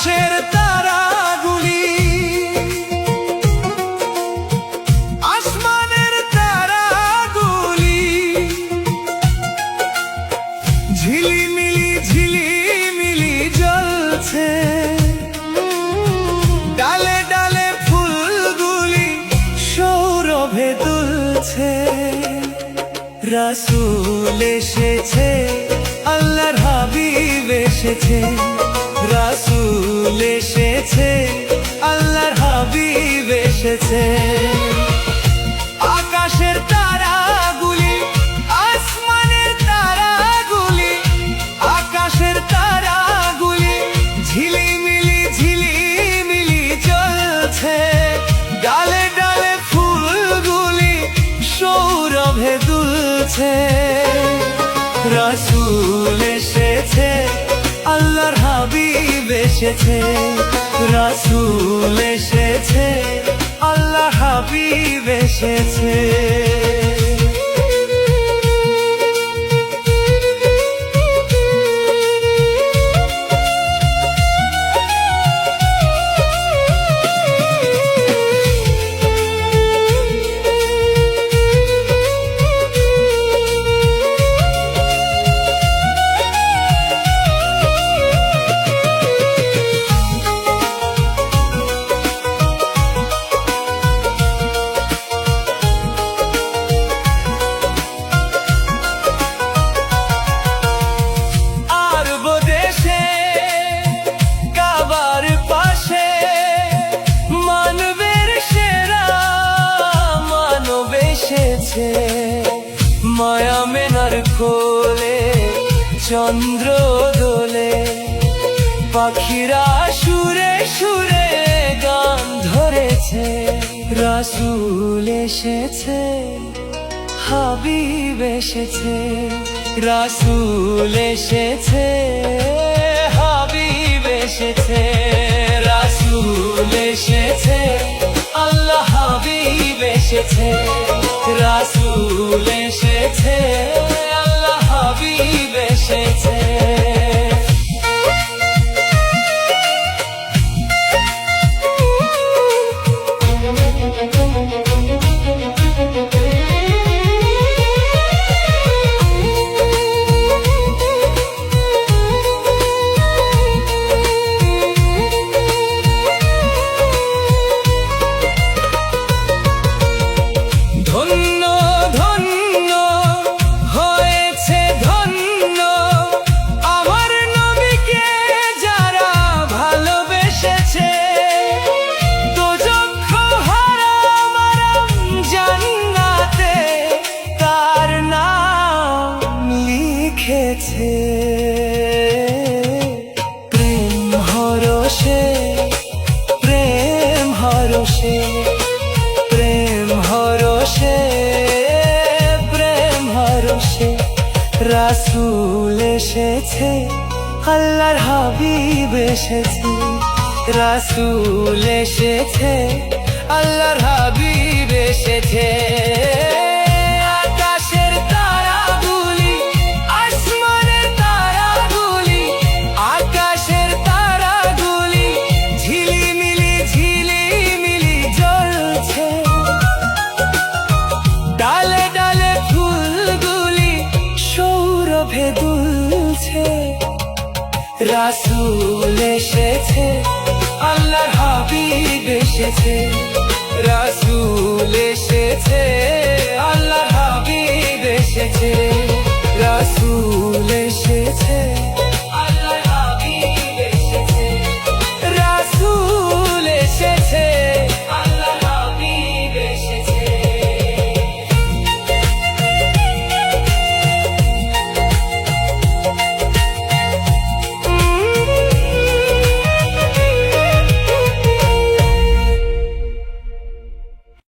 আকাশের তারাগুলি, আসমানের তারাগুলি ঝিলিমিলি ঝিলিমিলি জ্বলছে। ডালে ডালে ফুলগুলি সৌরভে দুলছে। রাসূল এসেছে, আল্লাহর হাবিব এসেছে। রাসূল এসেছে, আল্লাহর হাবিব এসেছে। আকাশের তারাগুলি, আসমানের তারাগুলি, আকাশের তারাগুলি ঝিলিমিলি ঝিলিমিলি জ্বলছে। ডালে ডালে ফুলগুলি সৌরভে দুলছে। রাসূল এসেছে, আল্লাহর হাবিব এসেছে। রাসূল এসেছে, আল্লাহর হাবিব এসেছে। মায়া মেনার কোলে চন্দ্র দোলে, পাখিরা সুরে সুরে গান ধরেছে। রাসূল এসেছে, হাবিব এসেছে। রাসূল এসেছে, হাবিব এসেছে। রাসূল এসেছে, আল্লাহ হাবিব এসেছে। রাসূল এসেছে, আল্লাহ হাবিব এসেছে। প্রেম হরষে, প্রেম হরষে, প্রেম হরষে, প্রেম হরষে। রাসূল এসেছে, আল্লাহর হাবিব এসেছে। রাসূল এসেছে, আল্লাহর হাবিব এসেছে। রাসূল এসেছে, আল্লাহর হাবিব এসেছে। রাসূল এসেছে, আল্লাহর হাবিব এসেছে। রাসূল এসেছে।